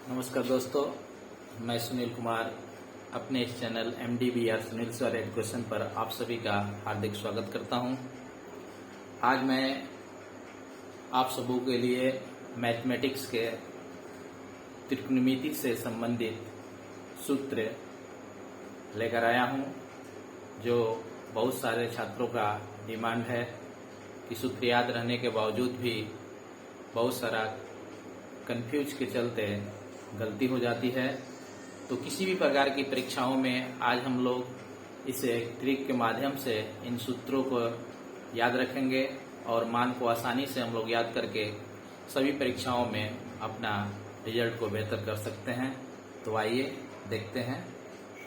नमस्कार दोस्तों, मैं सुनील कुमार अपने इस channel MDBR Sunil sir education पर आप सभी का हार्दिक स्वागत करता हूं। आज मैं आप सबों के लिए मैथमेटिक्स के त्रिकोणमिति से संबंधित सूत्र लेकर आया हूं, जो बहुत सारे छात्रों का डिमांड है कि सूत्र याद रहने के बावजूद भी बहुत सारा कंफ्यूज के चलते गलती हो जाती है। तो किसी भी प्रकार की परीक्षाओं में आज हम लोग इसे ट्रिक के माध्यम से इन सूत्रों को याद रखेंगे और मान को आसानी से हम लोग याद करके सभी परीक्षाओं में अपना रिजल्ट को बेहतर कर सकते हैं। तो आइए देखते हैं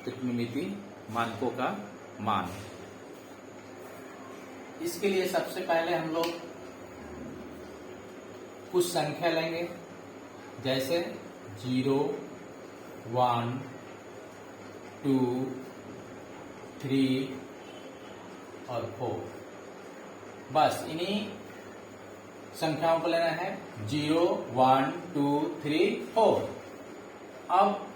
त्रिकोणमिति मानकों का मान। इसके लिए सबसे पहले हम लोग कुछ संख्या लेंगे, जैसे 0, 1, 2, 3 और 4। बस इन्हीं संख्याओं को लेना है, 0, 1, 2, 3, 4। अब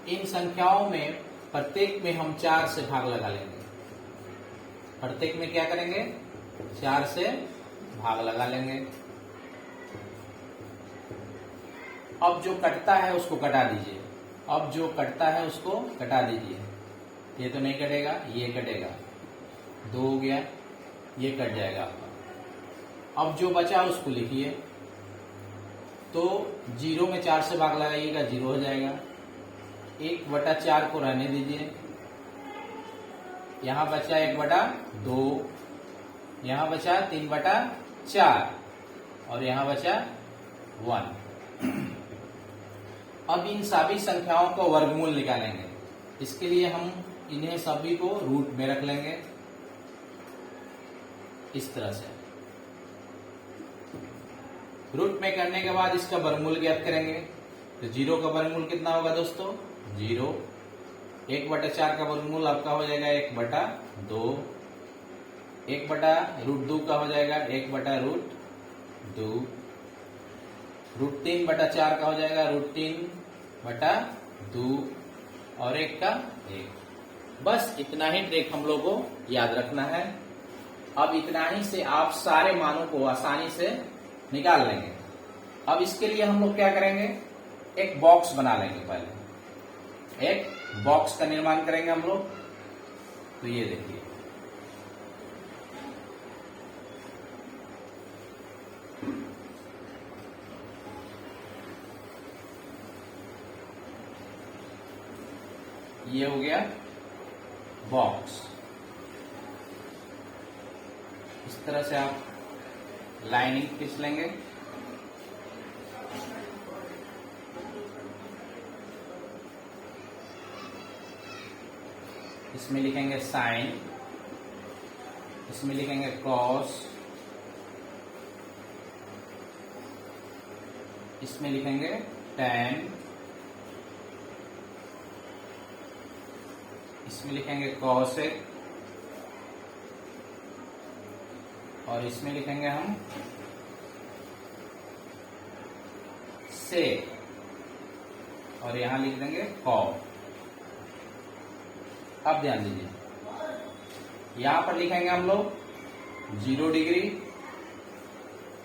इन संख्याओं में प्रत्येक में हम 4 से भाग लगा लेंगे। प्रत्येक में क्या करेंगे? 4 से भाग लगा लेंगे। अब जो कटता है उसको कटा दीजिए। अब जो कटता है उसको कटा दीजिए। ये तो नहीं कटेगा, ये कटेगा। 2 हो गया, ये कट जाएगा आपका। अब जो बचा उसको लिखिए। तो 0 में 4 से भाग लगाइएगा, 0 हो जाएगा। 1/4 को रहने दीजिए। यहां बचा 1/2, यहां बचा 3/4 और यहां बचा 1। अब इन सभी संख्याओं का वर्गमूल निकालेंगे। इसके लिए हम इन्हें सभी को रूट में रख लेंगे, इस तरह से। रूट में करने के बाद इसका वर्गमूल ज्ञात करेंगे। तो 0 का वर्गमूल कितना होगा दोस्तों? 0। 1/4 का वर्गमूल आपका हो जाएगा 1/2। 1/√2 का हो जाएगा 1/√2। √3/4 का हो जाएगा √3/2 और 1 का 1। बस इतना ही ट्रिक हम लोग को याद रखना है। अब इतना ही से आप सारे मानों को आसानी से निकाल लेंगे। अब इसके लिए हम लोग क्या करेंगे? एक बॉक्स बना लेंगे। पहले एक बॉक्स का निर्माण करेंगे हम लोग। तो ये देखिए, ये हो गया बॉक्स। इस तरह से आप लाइनिंग खींच लेंगे। इसमें लिखेंगे साइन, इसमें लिखेंगे कॉस, इसमें लिखेंगे टैन, इसमें लिखेंगे कॉसेक और इसमें लिखेंगे हम सेक और यहां लिख देंगे कॉट। अब ध्यान दीजिए, यहां पर लिखेंगे हम लोग 0 डिग्री,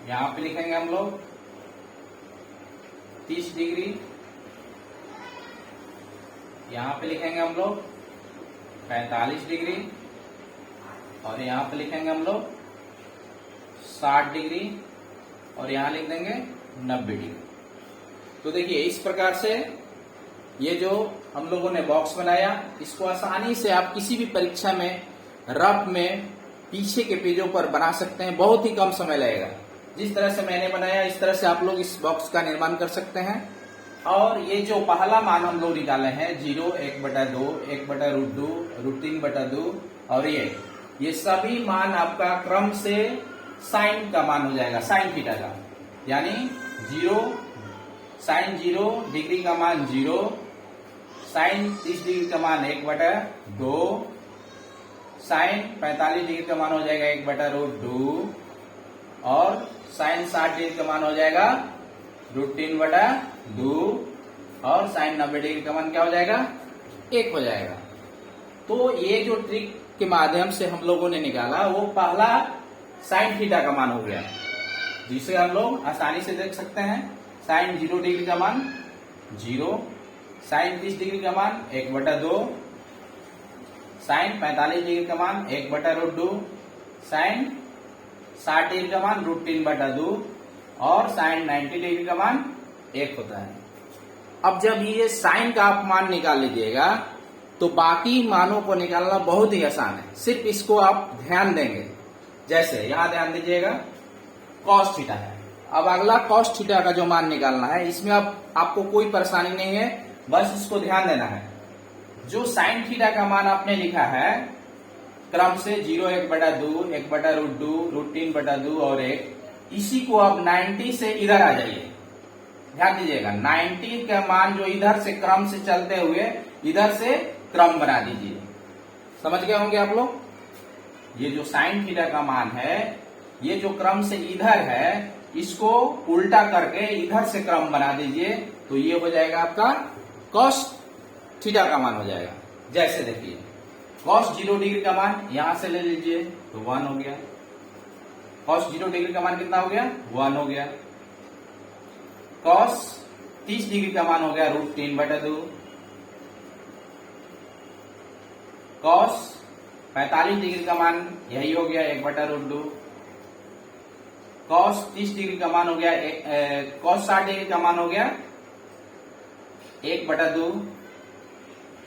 यहां पे लिखेंगे हम लोग 30 डिग्री, यहां पे लिखेंगे हम लोग 45 डिग्री और यहां पे लिखेंगे हम लोग 60 डिग्री और यहां लिख देंगे 90 डिग्री। तो देखिए, इस प्रकार से ये जो हम लोगों ने बॉक्स बनाया, इसको आसानी से आप किसी भी परीक्षा में रफ में पीछे के पेजों पर बना सकते हैं। बहुत ही कम समय लगेगा। जिस तरह से मैंने बनाया, इस तरह से आप लोग इस बॉक्स का निर्माण कर सकते हैं। और ये जो पहला मान हम लोग निकाले हैं 0, 1/2, 1/√2, √3/2 और ये सभी मान आपका क्रम से साइन का मान हो जाएगा, साइन थीटा का। यानी 0 साइन 0 डिग्री का मान 0, साइन 30 डिग्री का मान 1/2, साइन 45 डिग्री का मान हो जाएगा 1/√2 और साइन 60 डिग्री का मान हो जाएगा √3/2 और साइन 90 डिग्री का मान क्या हो जाएगा, 1 हो जाएगा। तो ये जो ट्रिक के माध्यम से हम लोगों ने निकाला वो पहला साइन थीटा का मान हो गया, जिसे हम लोग आसानी से देख सकते हैं। साइन 0 डिग्री का मान 0, साइन 30 डिग्री का मान 1/2, साइन 45 डिग्री का मान 1/√2, साइन 60 डिग्री का मान √3/2 और साइन 90 डिग्री का मान 1 होता है। अब जब ये साइन का आप मान निकाल लीजिएगा तो बाकी मानों को निकालना बहुत ही आसान है, सिर्फ इसको आप ध्यान देंगे। जैसे यहां ध्यान दीजिएगा कॉस थीटा है, अब अगला कॉस थीटा का जो मान निकालना है, इसमें अब आपको कोई परेशानी नहीं है, बस इसको ध्यान देना है। जो साइन थीटा का मान आपने लिखा है क्रम से 0, 1/2, 1/√2, √3/2 और 1, इसी को अब 90 से इधर आ जाइए। ध्यान दीजिएगा 90 का मान जो इधर से क्रम से चलते हुए इधर से क्रम बना दीजिए। समझ गए होंगे आप लोग। ये जो साइन थीटा का मान है, ये जो क्रम से इधर है, इसको उल्टा करके इधर से क्रम बना दीजिए, तो ये हो जाएगा आपका कॉस थीटा का मान हो जाएगा। जैसे देखिए कॉस 0 डिग्री का मान यहां से ले लीजिए तो 1 हो गया। कॉस 0 डिग्री का मान कितना हो गया, 1 हो गया। कॉस 30 डिग्री का मान हो गया √3/2। कॉस 45 डिग्री का मान यही हो गया 1/√2। कॉस 30 डिग्री का मान हो गया कॉस 60 डिग्री का मान हो गया 1/2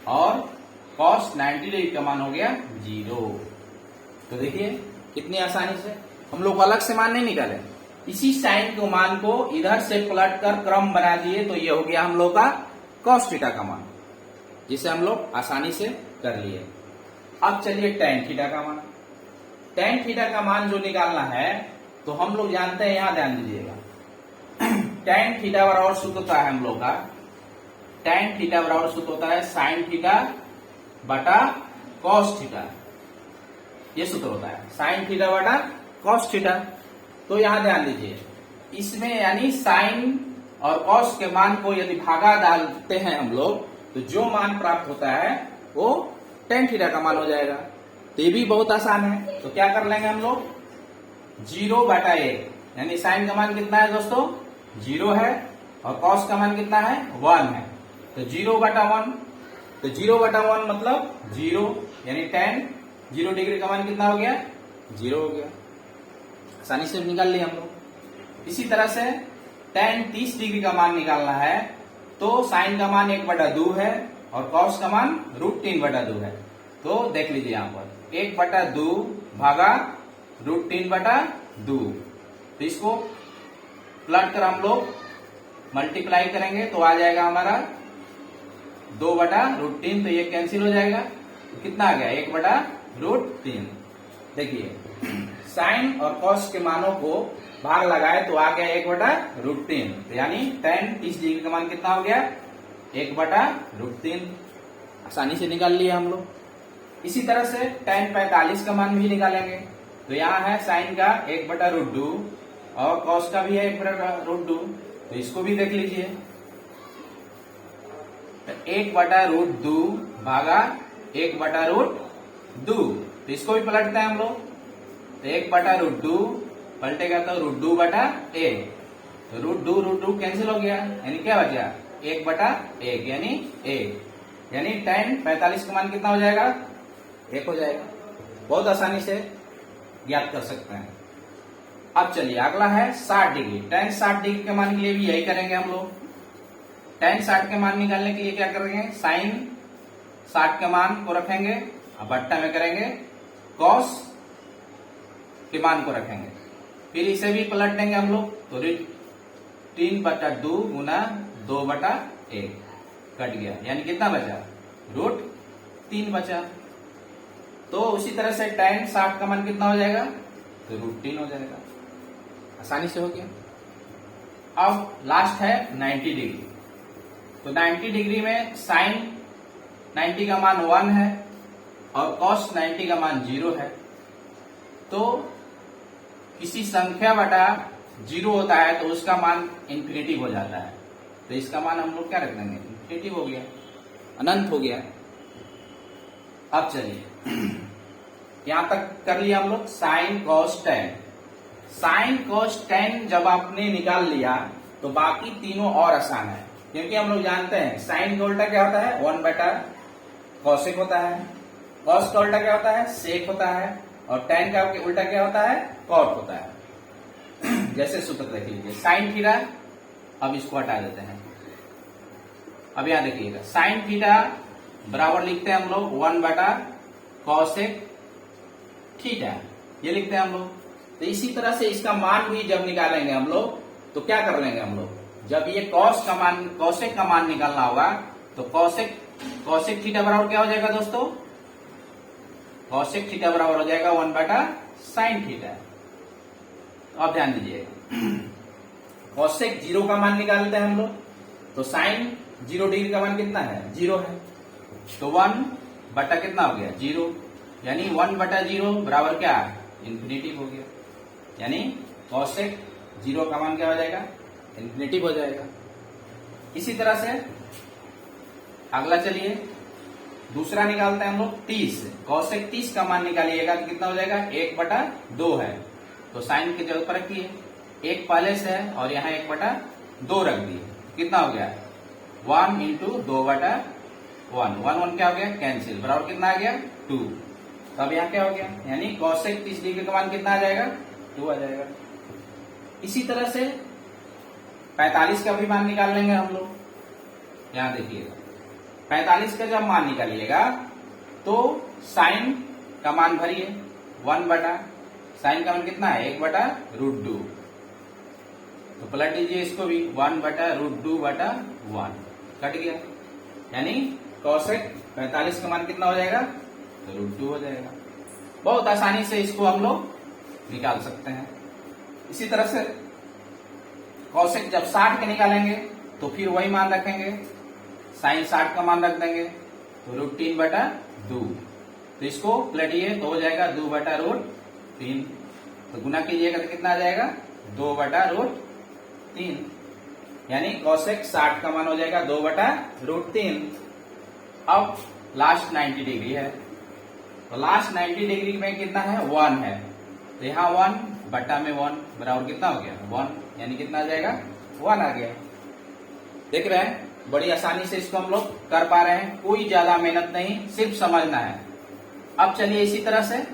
और कॉस 90 डिग्री का मान हो गया 0। तो देखिए कितनी आसानी से हम लोग अलग से मान नहीं निकाले, इसी साइन के मान को इधर से पलट कर क्रम बना दिए, तो ये हो गया हम लोग का कॉस थीटा का मान, जिसे हम लोग आसानी से कर लिए। अब चलिए टेन थीटा का मान। टेन थीटा का मान जो निकालना है तो हम लोग जानते हैं, यहां ध्यान दीजिएगा टेन थीटा बराबर सूत्र होता है हम लोग का, टेन थीटा बराबर सूत्र होता है साइन थीटा बटा कॉस थीटा। ये सूत्र होता है साइन थीटा बटा कॉस थीटा। तो यहां ध्यान दीजिए, इसमें यानी साइन और कॉस के मान को यदि भागा डालते हैं हम लोग, तो जो मान प्राप्त होता है वो टेन थीटा का मान हो जाएगा। तो ये भी बहुत आसान है। तो क्या कर लेंगे हम लोग, 0/1, यानी साइन का मान कितना है दोस्तों, 0 है, और कॉस का मान कितना है, 1 है। तो 0/1, तो 0/1 मतलब 0, यानी टेन 0 डिग्री का मान कितना हो गया, 0 हो गया। आसानी से निकाल लिया हम लोग। इसी तरह से टेन 30 डिग्री का मान निकालना है, तो साइन का मान 1/2 है और कॉस का मान √3/2 है। तो देख लीजिए यहाँ पर 1/2 भागा √3/2, तो इसको प्लट कर हम लोग मल्टीप्लाई करेंगे तो आ जाएगा हमारा 2/√3, तो ये कैंसिल हो जाएगा। तो कितना आ गया, 1/√3। देखिए साइन और कॉस के मानों को भाग लगाए तो आ गया 1/√3, तो यानी टेन 30 डिग्री का मान कितना हो गया, 1/√3। आसानी से निकाल लिया हम लोग। इसी तरह से टेन 45 का मान भी निकालेंगे। तो यहाँ है साइन का 1/√2 और कॉस का भी है 1/√2, तो इसको भी देख लीजिए। तो 1/√2 भागा 1/√2, तो इसको भी पलटते हैं हम लोग। तो 1/√2 पलटेगा तो √2/1, तो √2 कैंसिल हो गया, यानी क्या बचा, 1/1, यानी 1, यानी टेन 45 का मान कितना हो जाएगा, 1 हो जाएगा। बहुत आसानी से ज्ञात कर सकते हैं। अब चलिए अगला है 60 डिग्री। टेन 60 डिग्री के मान के लिए भी यही करेंगे हम लोग। टेन 60 के मान निकालने के लिए क्या करेंगे, साइन 60 के मान को रखेंगे और बट्टा में करेंगे कॉस के मान को रखेंगे, फिर इसे भी पलट देंगे हम लोग। तो 3/2 गुना 2/1 कट गया, यानी कितना बचा, √3 बचा। तो उसी तरह से टेन 60 का मान कितना हो जाएगा, तो √3 हो जाएगा। आसानी से हो गया। अब लास्ट है 90 डिग्री। तो 90 डिग्री में साइन 90 का मान 1 है और कॉस 90 का मान 0 है। तो किसी संख्या बटा 0 होता है तो उसका मान इंफिनिटी हो जाता है। तो इसका मान हम लोग क्या रख देंगे, इन्फिनिटी हो गया, अनंत हो गया। अब चलिए यहां तक कर लिया हम लोग sine cos tan. Sine cos tan जब आपने निकाल लिया तो बाकी तीनों और आसान है, क्योंकि हम लोग जानते हैं साइन का उल्टा क्या होता है, 1/कॉसेक होता है, कॉस का उल्टा क्या होता है, सेक होता है, और टेन का उल्टा क्या होता है, कॉट होता है। जैसे सूत्र देख लीजिए, साइन थीटा, अब इसको हटा देते हैं। अब यहां देखिएगा साइन थीटा बराबर लिखते हैं हम लोग 1/कॉसेक थीटा, ये लिखते हैं हम लोग। तो इसी तरह से इसका मान भी जब निकालेंगे हम लोग तो क्या कर लेंगे हम लोग, जब ये कॉस का मान, कॉसेक का मान निकालना होगा तो कॉसेक थीटा बराबर क्या हो जाएगा दोस्तों, कॉसेक थीटा बराबर हो जाएगा 1/साइन थीटा। अब ध्यान दीजिएगा, कॉसेक 0 का मान निकालते हैं हम लोग, तो साइन 0 डिग्री का मान कितना है, 0 है, तो 1 कितना हो गया, 0, यानी 1/0 बराबर क्या, इन्फिनिटी हो गया, यानी कॉसेक 0 का मान क्या हो जाएगा, इन्फिनिटी हो जाएगा। इसी तरह से अगला चलिए दूसरा निकालते हैं हम लोग 30। कॉसेक 30 का मान निकालिएगा तो कितना हो जाएगा, 1/2 है, तो साइन की जरूरत पर रखिए, 1 पहले से है और यहाँ 1/2 रख दिए, कितना हो गया 1 × 2/1, 1 क्या हो गया, कैंसिल, बराबर कितना आ गया 2। तो अब यहाँ क्या हो गया, यानी कॉसेक 30 डिग्री का मान कितना आ जाएगा, 2 आ जाएगा। इसी तरह से 45 का भी मान निकाल लेंगे हम लोग। यहां देखिएगा 45 का जब मान निकालिएगा तो साइन का मान भरिए, 1/साइन का मान कितना है, 1/√2, तो पलट दीजिए इसको भी, 1/√2/1 कट गया, यानी कॉसेक 45 का मान कितना हो जाएगा, तो √2 हो जाएगा। बहुत आसानी से इसको हम लोग निकाल सकते हैं। इसी तरह से कॉसेक जब 60 के निकालेंगे तो फिर वही मान रखेंगे, साइन 60 का मान रख देंगे, तो √3/2, तो इसको पलटिए तो हो जाएगा 2/√3, तो गुना कीजिएगा तो कितना आ जाएगा, 2/√3, यानी कॉसेक 60 का मान हो जाएगा 2/√3। अब लास्ट 90 डिग्री है, तो लास्ट 90 डिग्री में कितना है, 1 है, तो यहाँ 1/1 बराबर कितना हो गया, 1, यानी कितना आ जाएगा, 1 आ गया। देख रहे हैं, बड़ी आसानी से इसको हम लोग कर पा रहे हैं, कोई ज्यादा मेहनत नहीं, सिर्फ समझना है। अब चलिए इसी तरह से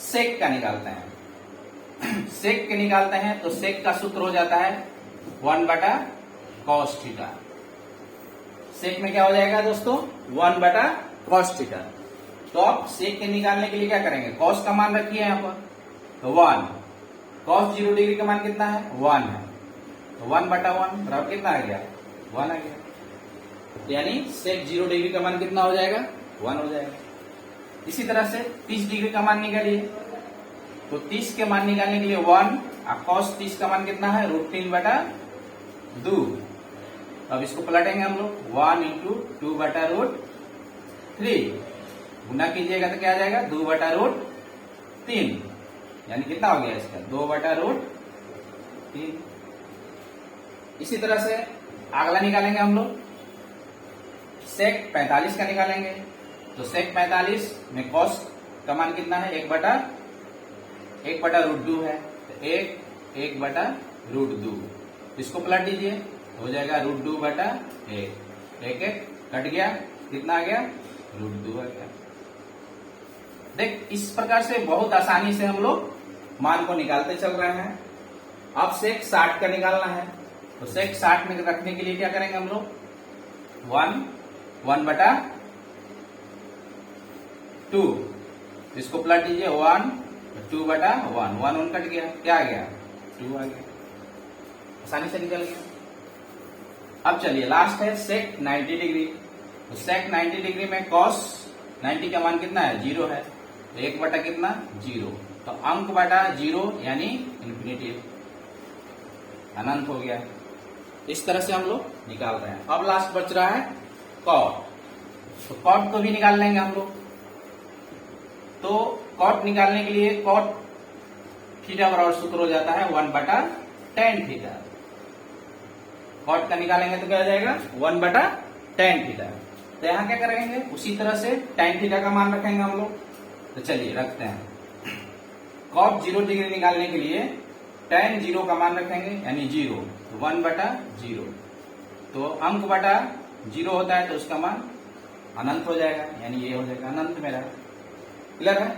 सेक का निकालते हैं। सेक के निकालते हैं तो सेक का सूत्र हो जाता है 1/cos थीटा। सेक में क्या हो जाएगा दोस्तों, 1/cos थीटा। तो अब सेक के निकालने के लिए क्या करेंगे, कॉस का मान रखिए यहाँ पर, तो 1, cos 0 डिग्री का मान कितना है, 1 है, तो 1/1 बराबर कितना आ गया, 1 आ गया, यानी सेक 0 डिग्री का मान कितना हो जाएगा, 1 हो जाएगा। इसी तरह से 30 डिग्री का मान निकालिए, तो 30 के मान निकालने के लिए 1, और cos 30 का मान कितना है, √3/2। अब इसको पलटेंगे हम लोग, 1 × 2/√3, गुना कीजिएगा तो क्या आ जाएगा, 2/√3, यानी कितना हो गया इसका, 2/√3। इसी तरह से अगला निकालेंगे हम लोग, सेक 45 का निकालेंगे, तो सेक 45 में कॉस का मान कितना है, 1/√2 है, तो 1/√2, इसको पलट दीजिए हो जाएगा √2/1, 1 कट गया, कितना आ गया, √2 आ गया। देख, इस प्रकार से बहुत आसानी से हम लोग मान को निकालते चल रहे हैं। अब सेक 60 का निकालना है, तो सेक 60 में रखने के लिए क्या करेंगे हम लोग, 1/2, इसको पलट दीजिए, 1/2/1, 1 कट गया, क्या आ गया, 2 आ गया, आसानी से निकल गया। अब चलिए लास्ट है सेक 90 डिग्री, तो सेक 90 डिग्री में cos 90 का मान कितना है, 0 है, तो 1 कितना, 0, तो अंक बटा 0 यानी इन्फिनिटी, अनंत हो गया। इस तरह से हम लोग निकाल रहे हैं। अब लास्ट बच रहा है कॉट, तो कॉट को भी निकाल लेंगे हम लोग। तो कॉट निकालने के लिए कॉट थीटा बराबर सूत्र हो जाता है 1/tan थीटा। कॉट का निकालेंगे तो क्या हो जाएगा 1/tan थीटा। तो यहाँ क्या करेंगे, उसी तरह से tan थीटा का मान रखेंगे हम लोग। तो चलिए रखते हैं। कॉट 0 डिग्री निकालने के लिए tan 0 का मान रखेंगे, यानी 0, 1/0। तो अंक बटा 0 होता है तो उसका मान अनंत हो जाएगा, यानी ये हो जाएगा अनंत मेरा। क्लियर है।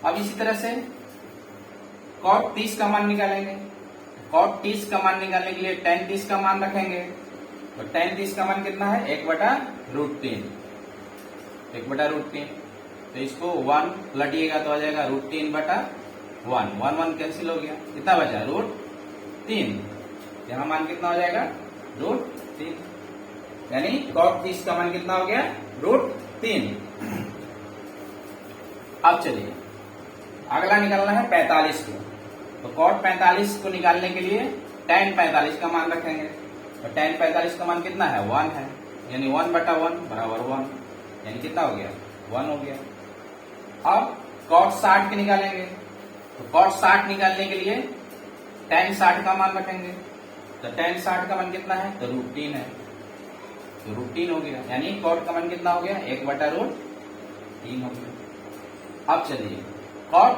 अब इसी तरह से cot 30 का मान निकालेंगे। cot 30 का मान निकालने के लिए tan 30 का मान रखेंगे। तो tan 30 का मान कितना है, 1/√3। 1/√3। तो इसको 1 पलटिएगा तो आ जाएगा √3/1। 1 1 कैंसिल हो गया, कितना बचा √3। यहाँ मान कितना हो जाएगा √3, यानी cot 30 का मान कितना हो गया √3। अब चलिए अगला निकालना है 45 को। तो cot 45 को निकालने के लिए tan 45 का मान रखेंगे। तो tan 45 का मान कितना है 1 है, यानी 1/1 बराबर 1, यानी कितना हो गया 1 हो गया। अब cot 60 के निकालेंगे। तो cot 60 निकालने के लिए tan 60 का मान रखेंगे। तो tan 60 का मान कितना है, तो √3 है, तो √3 हो गया, यानी cot का मान कितना हो गया 1/√3 हो गया। अब चलिए cot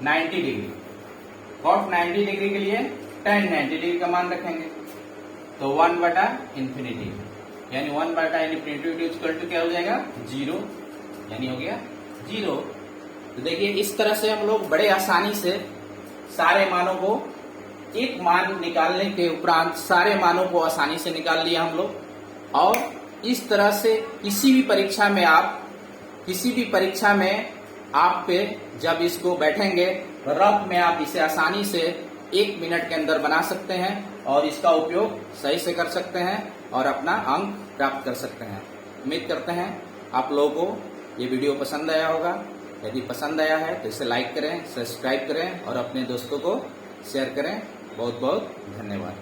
90 डिग्री। cot 90 डिग्री के लिए tan 90 डिग्री का मान रखेंगे। तो 1/∞, यानी 1/∞ इक्वल टू क्या हो जाएगा 0, यानी हो गया 0। तो देखिए इस तरह से हम लोग बड़े आसानी से सारे मानों को, एक मान निकालने के उपरांत सारे मानों को आसानी से निकाल लिया हम लोग। और इस तरह से किसी भी परीक्षा में आप पे जब इसको बैठेंगे तो रफ में आप इसे आसानी से 1 मिनट के अंदर बना सकते हैं और इसका उपयोग सही से कर सकते हैं और अपना अंक प्राप्त कर सकते हैं। उम्मीद करते हैं आप लोगों को ये वीडियो पसंद आया होगा। यदि पसंद आया है तो इसे लाइक करें, सब्सक्राइब करें और अपने दोस्तों को शेयर करें। बहुत बहुत धन्यवाद।